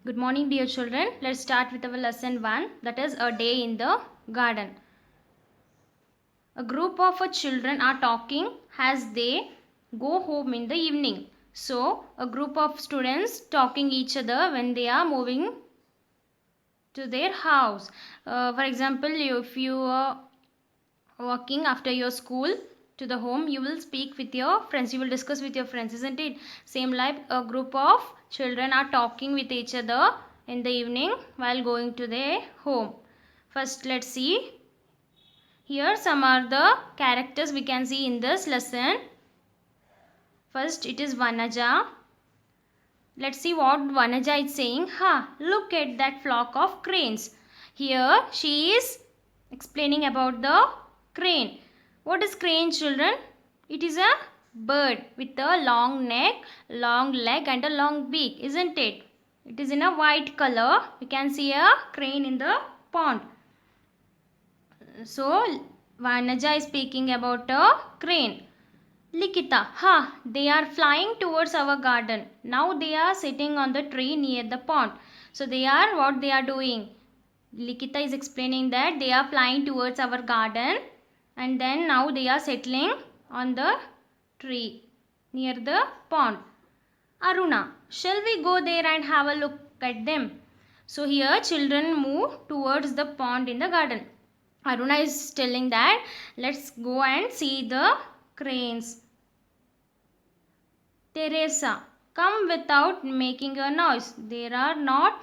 Good morning, dear children. Let's start with our lesson 1, that is a day in the garden. A group of children are talking as they go home in the evening. So, a group of students talking each other when they are moving to their house. For example, if you are walking after your school to the home, you will speak with your friends, you will discuss with your friends, isn't it? Same like a group of children are talking with each other in the evening while going to their home. First, let's see. Here some are the characters we can see in this lesson. First, it is Vanaja. Let's see what Vanaja is saying. Look at that flock of cranes. Here she is explaining about the crane. What is crane, children? It is a bird with a long neck, long leg and a long beak, isn't it? It is in a white color. We can see a crane in the pond. So, Vanaja is speaking about a crane. Likita, they are flying towards our garden. Now they are sitting on the tree near the pond. So what they are doing? Likita is explaining that they are flying towards our garden and then now they are settling on the tree near the pond. Aruna, shall we go there and have a look at them? So here children move towards the pond in the garden. Aruna is telling that let's go and see the cranes. Teresa, come without making a noise. There are not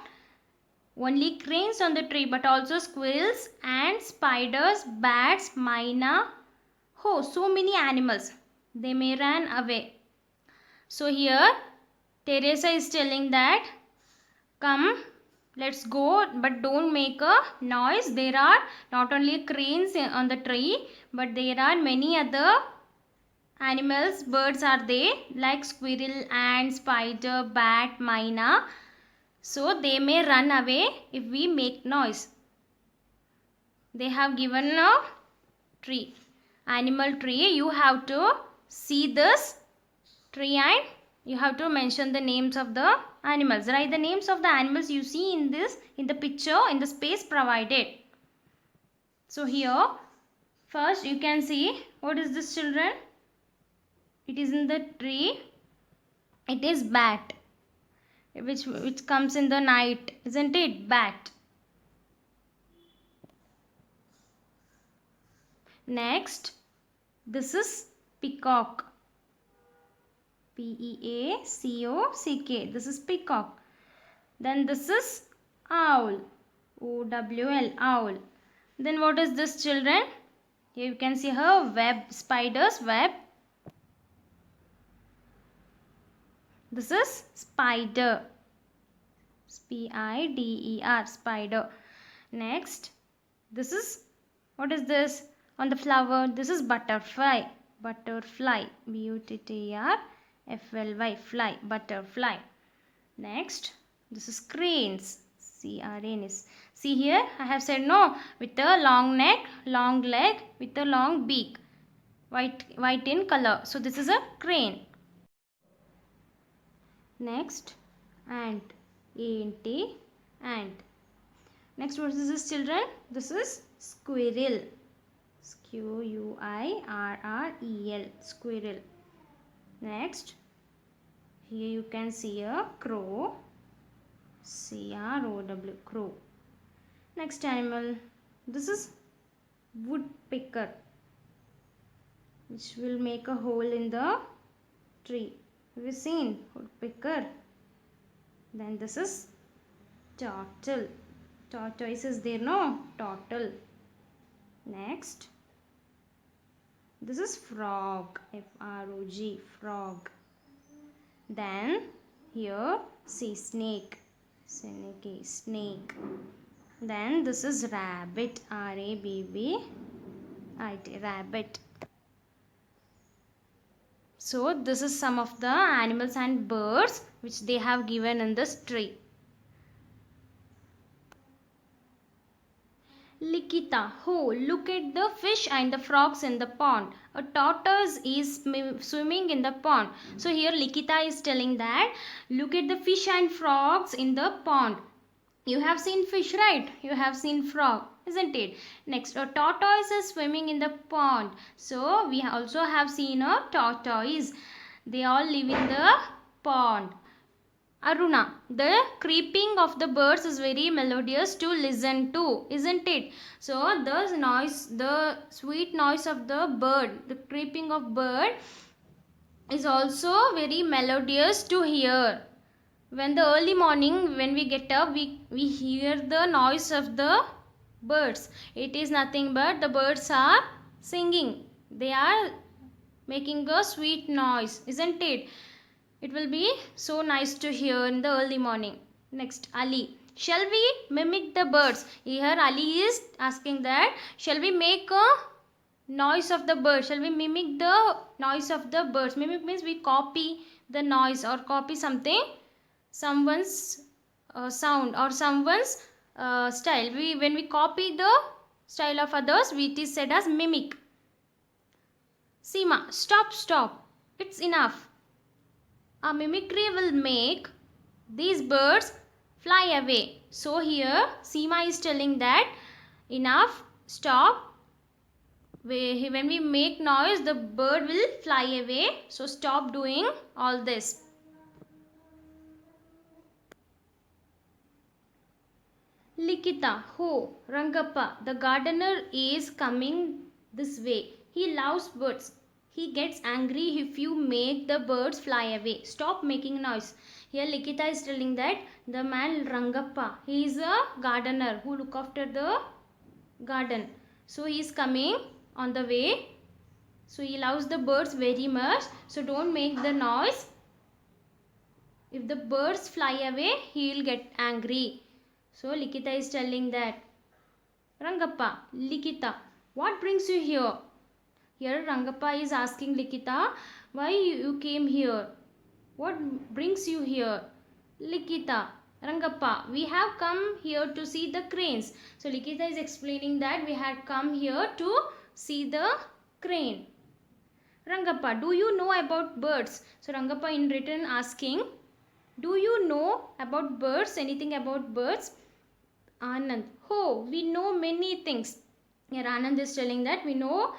only cranes on the tree but also squirrels, ants, spiders, bats, myna. Oh, so many animals. They may run away. So here Teresa is telling that come, let's go, but don't make a noise. There are not only cranes on the tree but there are many other animals, birds are there like squirrel, ant, spider, bat, myna. So they may run away if we make noise. They have given a tree, animal tree. You have to see this tree and you have to mention the names of the animals. Write the names of the animals you see in the picture, in the space provided. So here first you can see, what is this, children? It is in the tree. It is bat, which comes in the night, isn't it? Bat. Next, this is peacock. Peacock. This is peacock. Then this is owl. Owl. Owl. Then what is this, children? Here you can see her web, spider's web. This is spider. Spider. Spider. Next, this is, what is this on the flower? This is butterfly. Butterfly. Butterfly. Fly. Butterfly. Next, this is cranes. Cranes. See here, I have said no, with a long neck, long leg, with a long beak. White in color. So this is a crane. Next, ant. A-N-T, ant. Next, what is this, children? This is squirrel. Squirrel. Squirrel. Next, here you can see a crow. Crow. Crow. Next animal, this is woodpecker, which will make a hole in the tree. Have you seen woodpecker? Then this is turtle. Tortoise is there, no? Turtle. Next, this is frog. F-R-O-G. Frog. Then here see snake. Snake. Then this is rabbit. R-A-B-B-I-T. Rabbit. So this is some of the animals and birds which they have given in this tree. Likita, oh, look at the fish and the frogs in the pond. A tortoise is swimming in the pond. So here Likita is telling that look at the fish and frogs in the pond. You have seen fish, right? You have seen frog, isn't it? Next, a tortoise is swimming in the pond. So we also have seen a tortoise. They all live in the pond. Aruna, the creeping of the birds is very melodious to listen to, isn't it? So the noise, the sweet noise of the bird, the creeping of bird is also very melodious to hear. When the early morning, when we get up, we hear the noise of the birds. It is nothing but the birds are singing. They are making a sweet noise, isn't it? It will be so nice to hear in the early morning. Next, Ali. Shall we mimic the birds? Here Ali is asking that shall we make a noise of the bird? Shall we mimic the noise of the birds? Mimic means we copy the noise or copy something, someone's sound or someone's style. When we copy the style of others, it is said as mimic. Seema, stop. It's enough. A mimicry will make these birds fly away. So here Seema is telling that enough, stop. When we make noise, the bird will fly away. So stop doing all this. Likita, ho, Rangappa, the gardener is coming this way. He loves birds. He gets angry if you make the birds fly away. Stop making noise. Here Likita is telling that the man Rangappa, he is a gardener who look after the garden. So he is coming on the way. So he loves the birds very much. So don't make the noise. If the birds fly away, he will get angry. So Likita is telling that. Rangappa, Likita, what brings you here? Here Rangappa is asking Likita, why you came here? What brings you here? Likita, Rangappa, we have come here to see the cranes. So Likita is explaining that we had come here to see the crane. Rangappa, do you know about birds? So Rangappa in return asking, do you know about birds? Anything about birds? Anand, oh, we know many things. Here Anand is telling that we know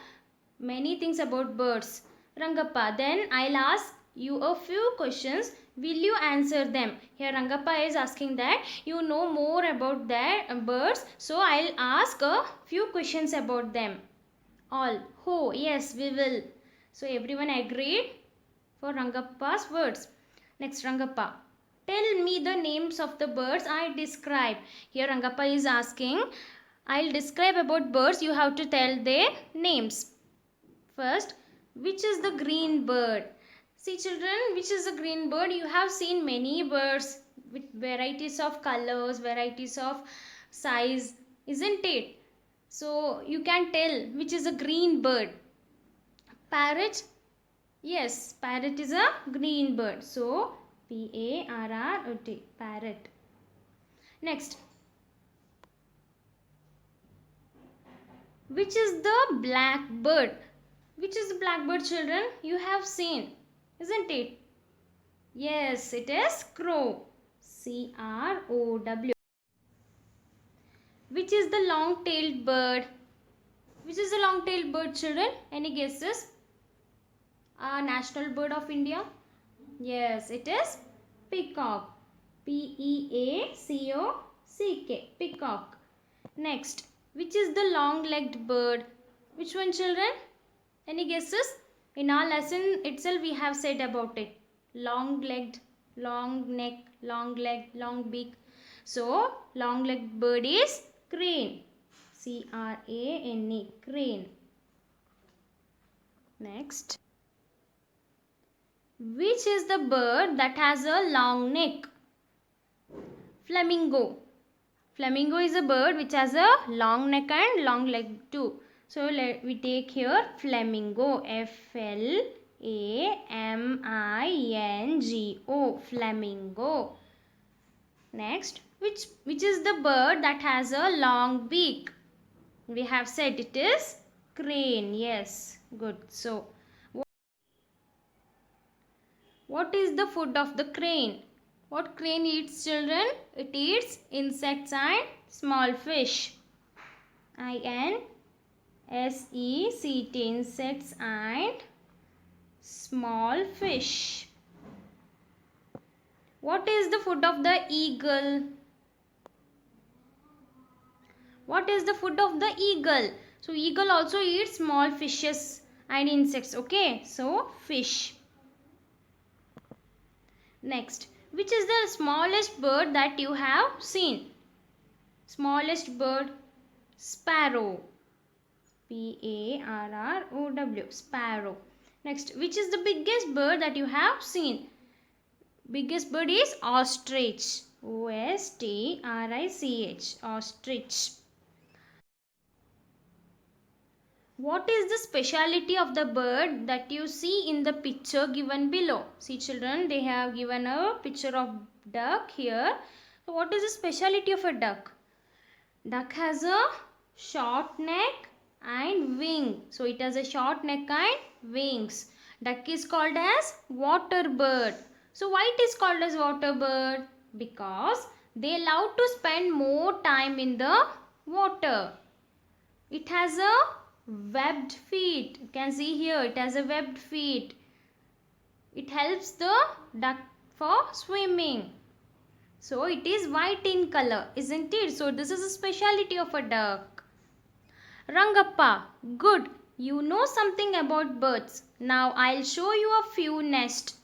many things about birds. Rangappa, then I'll ask you a few questions. Will you answer them? Here Rangappa is asking that you know more about their birds. So I'll ask a few questions about them. All. Oh, yes, we will. So everyone agreed for Rangappa's words. Next, Rangappa. Tell me the names of the birds I describe. Here Rangappa is asking, I'll describe about birds. You have to tell their names. First, which is the green bird? See children, which is the green bird? You have seen many birds with varieties of colors, varieties of size, isn't it? So you can tell which is a green bird. Parrot? Yes, parrot is a green bird. So Parrot, parrot. Next, which is the blackbird? Which is the blackbird, children? You have seen, isn't it? Yes, it is crow. Crow. Which is the long-tailed bird? Which is the long-tailed bird, children? Any guesses? National bird of India? Yes, it is peacock. Peacock. Peacock. Next, which is the long-legged bird? Which one, children? Any guesses? In our lesson itself we have said about it. Long-legged, long neck, long leg, long beak. So, long-legged bird is crane. Crane. Crane. Next. Which is the bird that has a long neck? Flamingo. Flamingo is a bird which has a long neck and long leg too. So we take here flamingo. Flamingo. Flamingo. Next, which is the bird that has a long beak? We have said it is crane. Yes, good. So, what is the food of the crane? What crane eats, children? It eats insects and small fish. INSECT, insects and small fish. What is the food of the eagle? What is the food of the eagle? So eagle also eats small fishes and insects. Okay, so fish. Next, which is the smallest bird that you have seen? Smallest bird, sparrow. Sparrow. Sparrow. Next, which is the biggest bird that you have seen? Biggest bird is ostrich. OSTRICH. Ostrich. What is the speciality of the bird that you see in the picture given below? See children, they have given a picture of duck here. So what is the speciality of a duck? Duck has a short neck and wing. So it has a short neck and wings. Duck is called as water bird. So why it is called as water bird? Because they love to spend more time in the water. It has a webbed feet. You can see here it has a webbed feet. It helps the duck for swimming. So it is white in color, isn't it? So this is a speciality of a duck. Rangappa, good. You know something about birds. Now I'll show you a few nests.